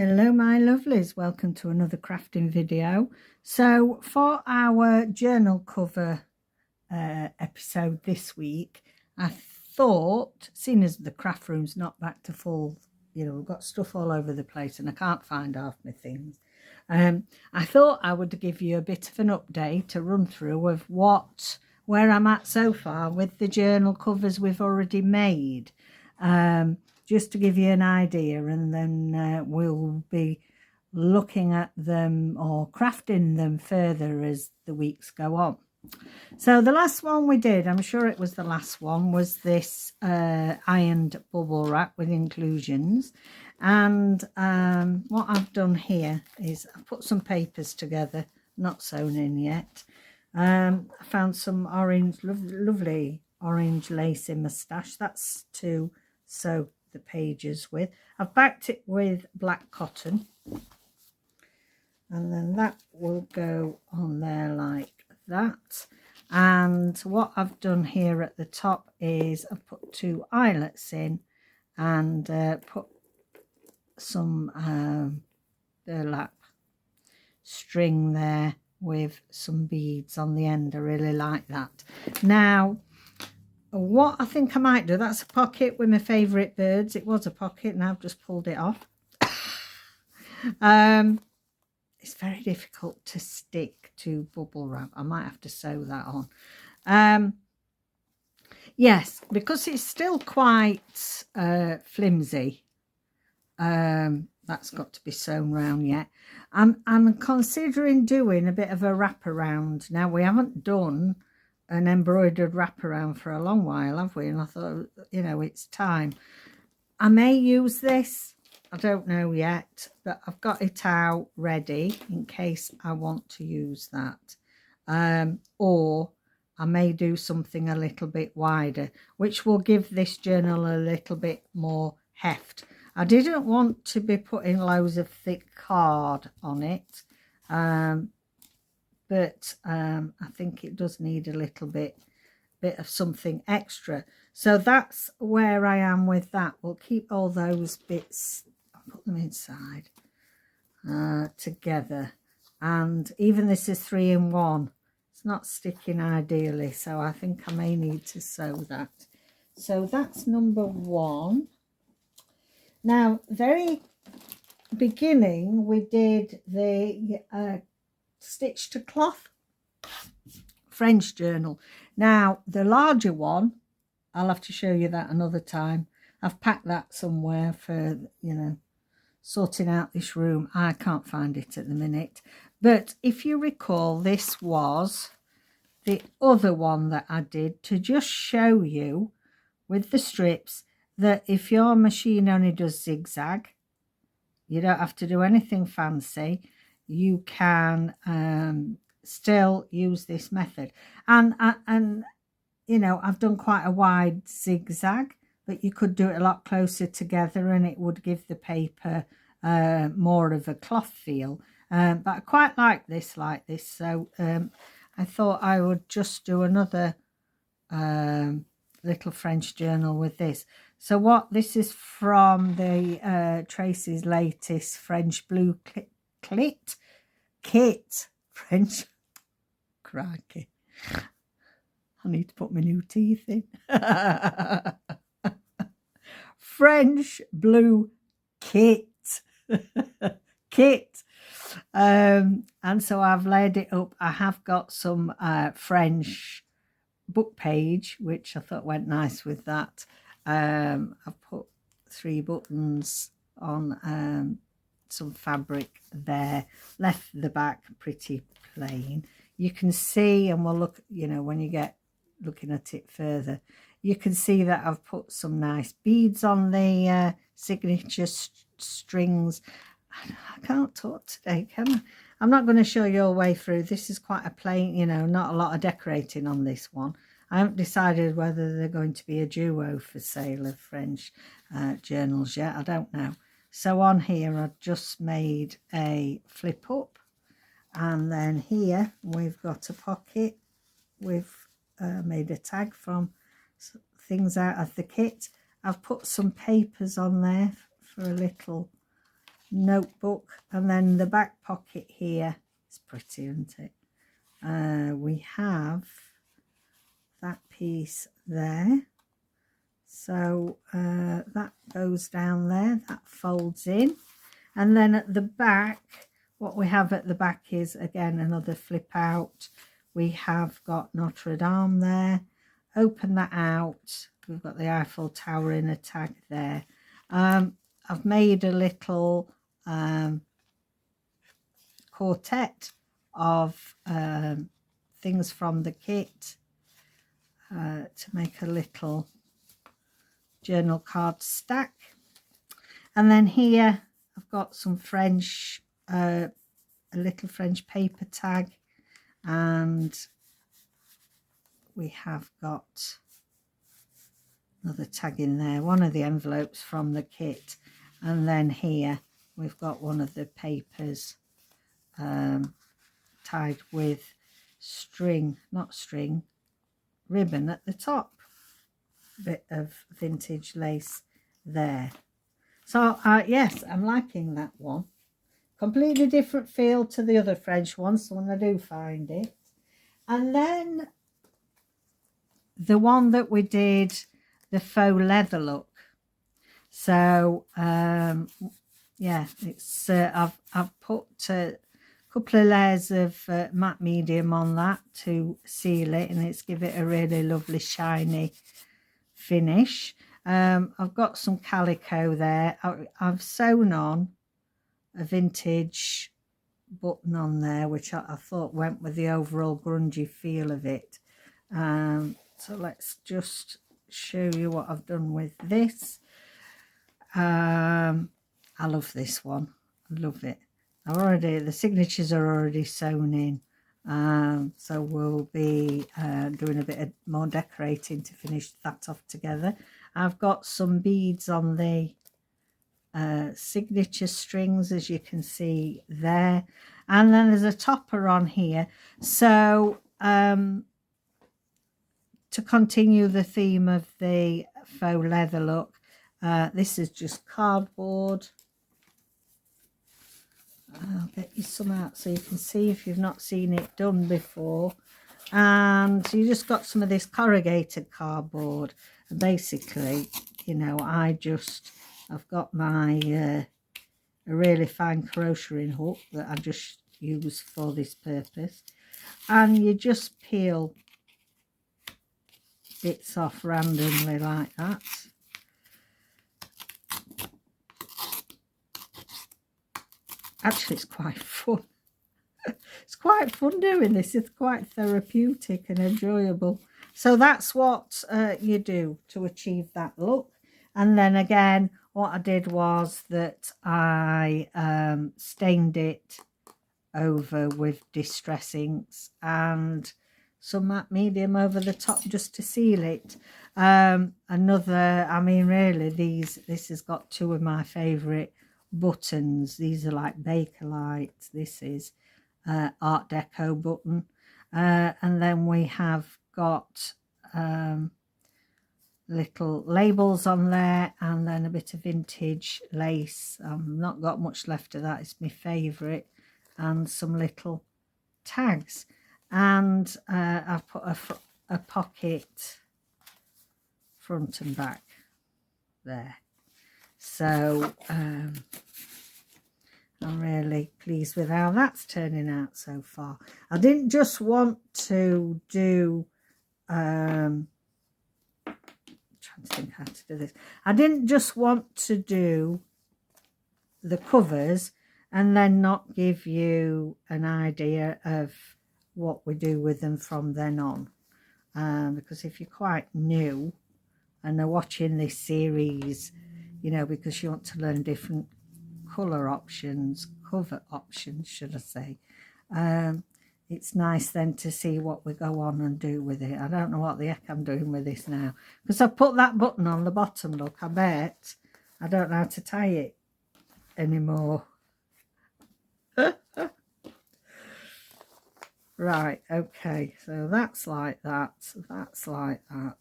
Hello my lovelies, welcome to another crafting video. So for our journal cover episode this week, I thought, seeing as the craft room's not back to full, we've got stuff all over the place and I can't find half my things, I thought I would give you a bit of an update, a run through of where I'm at so far with the journal covers we've already made. Just to give you an idea, and then we'll be looking at them or crafting them further as the weeks go on. So the last one we did, I'm sure it was the last one, was this ironed bubble wrap with inclusions. And what I've done here is I've put some papers together, not sewn in yet. I found some orange, lovely orange lace in my stash. That's to sew the pages with. I've backed it with black cotton, and then that will go on there like that. And what I've done here at the top is I've put 2 eyelets in and put some burlap string there with some beads on the end. I really like that. Now what I think I might do, that's a pocket with my favourite birds. It was a pocket and I've just pulled it off. It's very difficult to stick to bubble wrap. I might have to sew that on. Yes, because it's still quite flimsy. That's got to be sewn round yet. I'm considering doing a bit of a wraparound. Now, we haven't done an embroidered wraparound for a long while, have we? And I thought, it's time. I may use this, I don't know yet, but I've got it out ready in case I want to use that. Or I may do something a little bit wider, which will give this journal a little bit more heft. I didn't want to be putting loads of thick card on it, but I think it does need a little bit of something extra. So that's where I am with that. We'll keep all those bits, I'll put them inside together. And even this is 3-in-1. It's not sticking ideally, so I think I may need to sew that. So that's number 1. Now, very beginning, we did the stitch to cloth French journal. Now the larger one, I'll have to show you that another time. I've packed that somewhere for sorting out this room. I can't find it at the minute, but if you recall, this was the other one that I did to just show you with the strips that if your machine only does zigzag, you don't have to do anything fancy. You can still use this method, and I've done quite a wide zigzag, but you could do it a lot closer together and it would give the paper more of a cloth feel, but I quite like this so I thought I would just do another little French journal with this. So what this is from the Tracy's latest French blue kit. French, crikey, I need to put my new teeth in. French blue kit. And so I've laid it up. I have got some French book page, which I thought went nice with that. I've put 3 buttons on some fabric there, left the back pretty plain. You can see, and we'll look, when you get looking at it further, you can see that I've put some nice beads on the signature strings. I can't talk today, can I? I'm not going to show you all the way through. This is quite a plain, not a lot of decorating on this one. I haven't decided whether they're going to be a duo for sale of French journals yet. I don't know. So on here, I've just made a flip up. And then here, we've got a pocket. We've made a tag from things out of the kit. I've put some papers on there for a little notebook. And then the back pocket here, it's pretty, isn't it? We have that piece there. So that goes down there, that folds in. And then at the back, what we have at the back is, again, another flip out. We have got Notre Dame there. Open that out. We've got the Eiffel Tower in a tag there. I've made a little quartet of things from the kit to make a little journal card stack. And then here I've got some French, a little French paper tag, and we have got another tag in there, one of the envelopes from the kit. And then here we've got one of the papers tied with string, not string, ribbon at the top. Bit of vintage lace there. So yes, I'm liking that one. Completely different feel to the other French ones, so when I do find it. And then the one that we did, the faux leather look. So yeah, it's I've put a couple of layers of matte medium on that to seal it, and it's give it a really lovely shiny finish. I've got some calico there. I've sewn on a vintage button on there, which I thought went with the overall grungy feel of it. So let's just show you what I've done with this. I love this one. I love it. The signatures are already sewn in. So we'll be doing a bit more decorating to finish that off together. I've got some beads on the signature strings, as you can see there, and then there's a topper on here. So to continue the theme of the faux leather look, this is just cardboard. I'll get you some out so you can see if you've not seen it done before. And you just got some of this corrugated cardboard, and basically, you know, I've got my a really fine crocheting hook that I just use for this purpose, and you just peel bits off randomly like that. Actually, it's quite fun. It's quite fun doing this. It's quite therapeutic and enjoyable. So that's what you do to achieve that look. And then again, what I did was that I stained it over with distress inks and some matte medium over the top just to seal it. I mean, really, this has got two of my favourite buttons. These are like Bakelite. This is Art Deco button. And then we have got little labels on there, and then a bit of vintage lace. I've not got much left of that. It's my favourite. And some little tags. And I've put a pocket front and back there. So I'm really pleased with how that's turning out so far. I didn't just want to do trying to think how to do this. I didn't just want to do the covers and then not give you an idea of what we do with them from then on, because if you're quite new and are watching this series, you know, because you want to learn different colour options, cover options should I say, it's nice then to see what we go on and do with it. I don't know what the heck I'm doing with this now, because I've put that button on the bottom. Look, I bet I don't know how to tie it anymore. Right, okay, so that's like that, that's like that.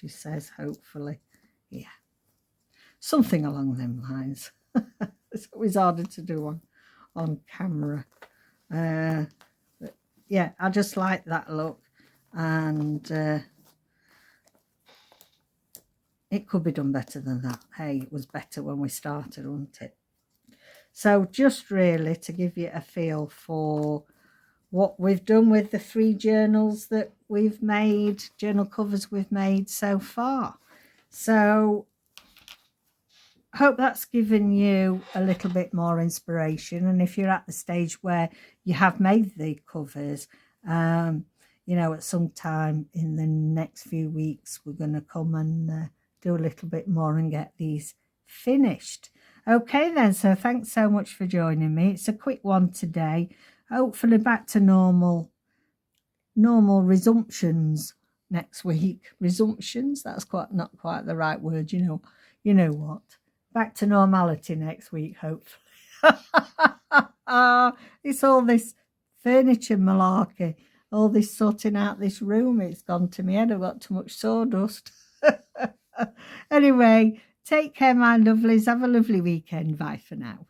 she says, hopefully. Yeah, something along them lines. It's always harder to do on camera. But yeah, I just like that look, and it could be done better than that. Hey, it was better when we started, wasn't it? So just really to give you a feel for what we've done with the 3 journals that we've made, journal covers we've made so far. So hope that's given you a little bit more inspiration. And if you're at the stage where you have made the covers, you know, at some time in the next few weeks, we're going to come and do a little bit more and get these finished. Okay then, so thanks so much for joining me. It's a quick one today. Hopefully back to normal resumptions next week. Resumptions, that's not quite the right word, you know what. Back to normality next week, hopefully. It's all this furniture malarkey, all this sorting out this room. It's gone to my head. I've got too much sawdust. Anyway, take care, my lovelies. Have a lovely weekend. Bye for now.